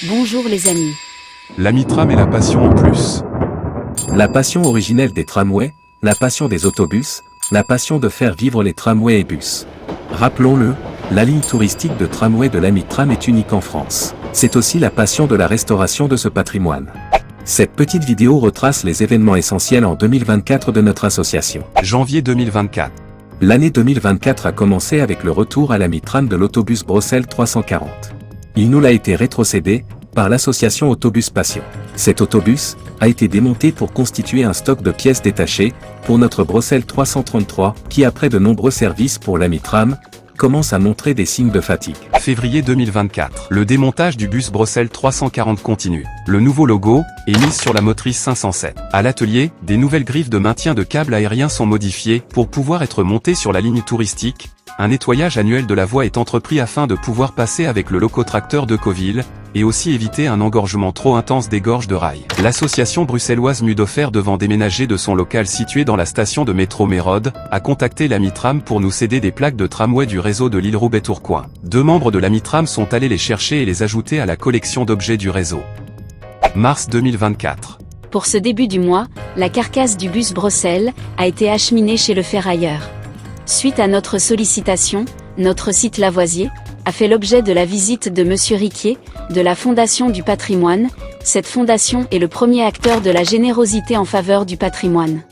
Bonjour les amis. L'Amitram et la passion en plus. La passion originelle des tramways, la passion des autobus, la passion de faire vivre les tramways et bus. Rappelons-le, la ligne touristique de tramway de l'Amitram est unique en France. C'est aussi la passion de la restauration de ce patrimoine. Cette petite vidéo retrace les événements essentiels en 2024 de notre association. Janvier 2024. L'année 2024 a commencé avec le retour à l'Amitram de l'autobus Bruxelles 340. Il nous l'a été rétrocédé par l'association Autobus Passion. Cet autobus a été démonté pour constituer un stock de pièces détachées pour notre Bruxelles 333 qui, après de nombreux services pour l'Amitram, commence à montrer des signes de fatigue. Février 2024. Le démontage du bus Bruxelles 340 continue. Le nouveau logo est mis sur la motrice 507. À l'atelier, des nouvelles griffes de maintien de câbles aériens sont modifiées pour pouvoir être montées sur la ligne touristique. Un nettoyage annuel de la voie est entrepris afin de pouvoir passer avec le locotracteur de Coville, et aussi éviter un engorgement trop intense des gorges de rail. L'association bruxelloise Mudofer, devant déménager de son local situé dans la station de métro Mérode, a contacté l'Amitram pour nous céder des plaques de tramway du réseau de l'île Roubaix-Tourcoing. 2 membres de l'Amitram sont allés les chercher et les ajouter à la collection d'objets du réseau. Mars 2024. Pour ce début du mois, la carcasse du bus Bruxelles a été acheminée chez le ferrailleur. Suite à notre sollicitation, notre site Lavoisier a fait l'objet de la visite de Monsieur Riquier, de la Fondation du Patrimoine. Cette fondation est le premier acteur de la générosité en faveur du patrimoine.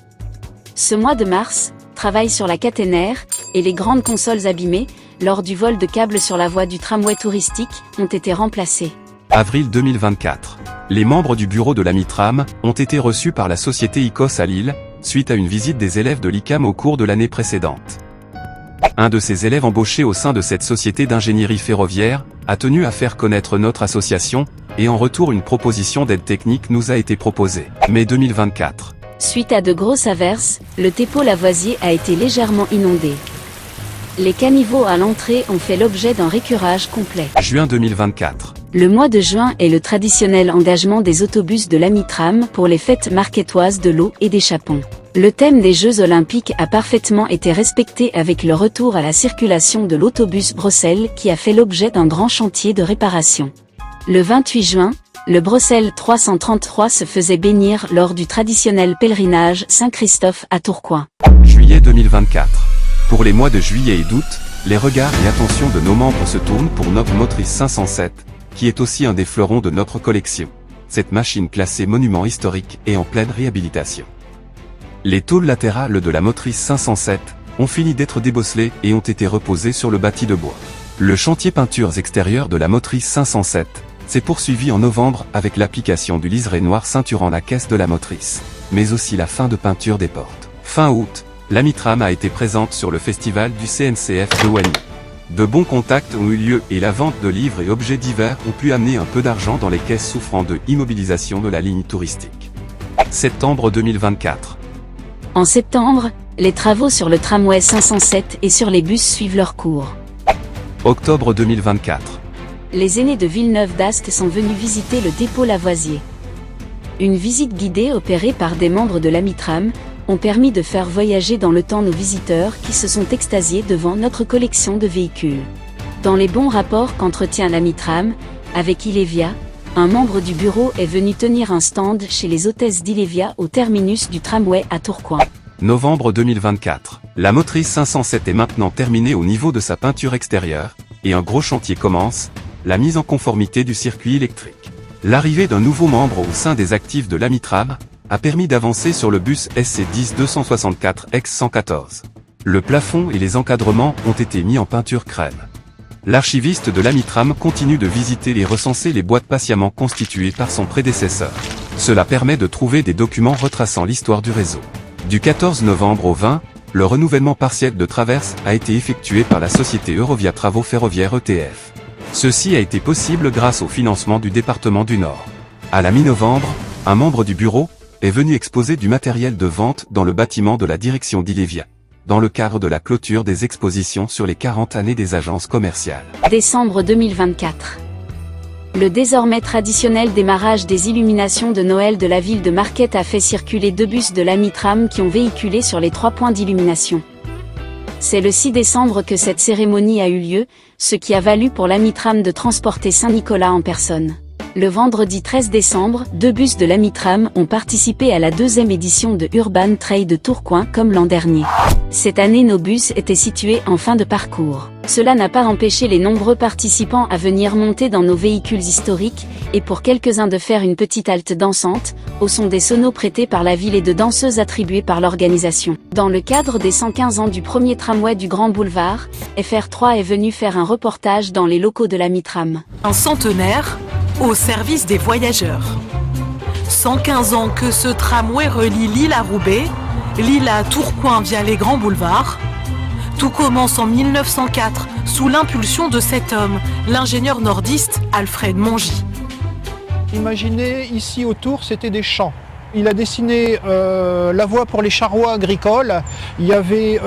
Ce mois de mars, travail sur la caténaire et les grandes consoles abîmées, lors du vol de câbles sur la voie du tramway touristique, ont été remplacés. Avril 2024. Les membres du bureau de l'Amitram ont été reçus par la société ICOS à Lille, suite à une visite des élèves de l'ICAM au cours de l'année précédente. Un de ces élèves embauchés au sein de cette société d'ingénierie ferroviaire a tenu à faire connaître notre association, et en retour une proposition d'aide technique nous a été proposée. Mai 2024. Suite à de grosses averses, le dépôt Lavoisier a été légèrement inondé. Les caniveaux à l'entrée ont fait l'objet d'un récurage complet. Juin 2024. Le mois de juin est le traditionnel engagement des autobus de l'Amitram pour les fêtes marquettoises de l'eau et des chapons. Le thème des Jeux Olympiques a parfaitement été respecté avec le retour à la circulation de l'autobus Bruxelles qui a fait l'objet d'un grand chantier de réparation. Le 28 juin, le Bruxelles 333 se faisait bénir lors du traditionnel pèlerinage Saint-Christophe à Tourcoing. Juillet 2024. Pour les mois de juillet et d'août, les regards et attention de nos membres se tournent pour notre motrice 507, qui est aussi un des fleurons de notre collection. Cette machine classée monument historique est en pleine réhabilitation. Les tôles latérales de la motrice 507 ont fini d'être débosselées et ont été reposées sur le bâti de bois. Le chantier peintures extérieures de la motrice 507 s'est poursuivi en novembre avec l'application du liseré noir ceinturant la caisse de la motrice, mais aussi la fin de peinture des portes. Fin août, l'Amitram a été présente sur le festival du CNCF de Wany. De bons contacts ont eu lieu et la vente de livres et objets divers ont pu amener un peu d'argent dans les caisses souffrant de immobilisation de la ligne touristique. Septembre 2024. En septembre, les travaux sur le tramway 507 et sur les bus suivent leur cours. Octobre 2024. Les aînés de Villeneuve d'Ascq sont venus visiter le dépôt Lavoisier. Une visite guidée opérée par des membres de l'Amitram ont permis de faire voyager dans le temps nos visiteurs qui se sont extasiés devant notre collection de véhicules. Dans les bons rapports qu'entretient l'Amitram, avec Ilevia, un membre du bureau est venu tenir un stand chez les hôtesses d'Ilevia au terminus du tramway à Tourcoing. Novembre 2024. La motrice 507 est maintenant terminée au niveau de sa peinture extérieure, et un gros chantier commence, la mise en conformité du circuit électrique. L'arrivée d'un nouveau membre au sein des actifs de l'Amitram a permis d'avancer sur le bus SC10 264 X114. Le plafond et les encadrements ont été mis en peinture crème. L'archiviste de l'Amitram continue de visiter et recenser les boîtes patiemment constituées par son prédécesseur. Cela permet de trouver des documents retraçant l'histoire du réseau. Du 14 novembre au 20, le renouvellement partiel de traverse a été effectué par la société Eurovia Travaux Ferroviaires ETF. Ceci a été possible grâce au financement du département du Nord. À la mi-novembre, un membre du bureau est venu exposer du matériel de vente dans le bâtiment de la direction d'Ilevia, dans le cadre de la clôture des expositions sur les 40 années des agences commerciales. Décembre 2024. Le désormais traditionnel démarrage des illuminations de Noël de la ville de Marquette a fait circuler 2 bus de l'Amitram qui ont véhiculé sur les 3 points d'illumination. C'est le 6 décembre que cette cérémonie a eu lieu, ce qui a valu pour l'Amitram de transporter Saint-Nicolas en personne. Le vendredi 13 décembre, 2 bus de l'Amitram ont participé à la 2e édition de Urban Trail de Tourcoing comme l'an dernier. Cette année, nos bus étaient situés en fin de parcours. Cela n'a pas empêché les nombreux participants à venir monter dans nos véhicules historiques, et pour quelques-uns de faire une petite halte dansante, au son des sonos prêtés par la ville et de danseuses attribuées par l'organisation. Dans le cadre des 115 ans du premier tramway du Grand Boulevard, FR3 est venu faire un reportage dans les locaux de l'Amitram. Un centenaire au service des voyageurs. 115 ans que ce tramway relie Lille à Roubaix, Lille à Tourcoing via les grands boulevards. Tout commence en 1904 sous l'impulsion de cet homme, l'ingénieur nordiste Alfred Mongy. Imaginez, ici autour, c'était des champs. Il a dessiné la voie pour les charrois agricoles. Il y avait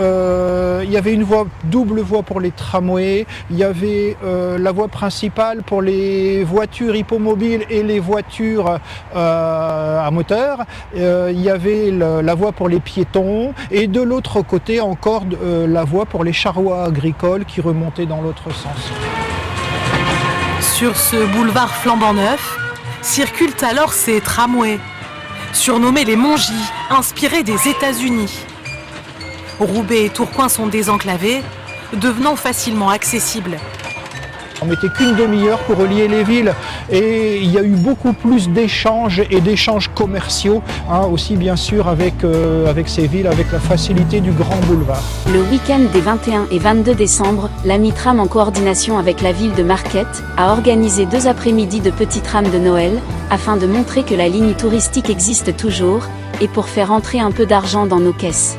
une double voie pour les tramways. Il y avait la voie principale pour les voitures hippomobiles et les voitures à moteur. Il y avait la voie pour les piétons. Et de l'autre côté encore la voie pour les charrois agricoles qui remontaient dans l'autre sens. Sur ce boulevard flambant neuf, circulent alors ces tramways, surnommés les Mongy, inspirés des États-Unis. Roubaix et Tourcoing sont désenclavés, devenant facilement accessibles. On mettait qu'une demi-heure pour relier les villes et il y a eu beaucoup plus d'échanges et d'échanges commerciaux, aussi bien sûr avec ces villes, avec la facilité du Grand Boulevard. Le week-end des 21 et 22 décembre, l'Amitram en coordination avec la ville de Marquette a organisé 2 après-midi de petits trams de Noël afin de montrer que la ligne touristique existe toujours et pour faire entrer un peu d'argent dans nos caisses.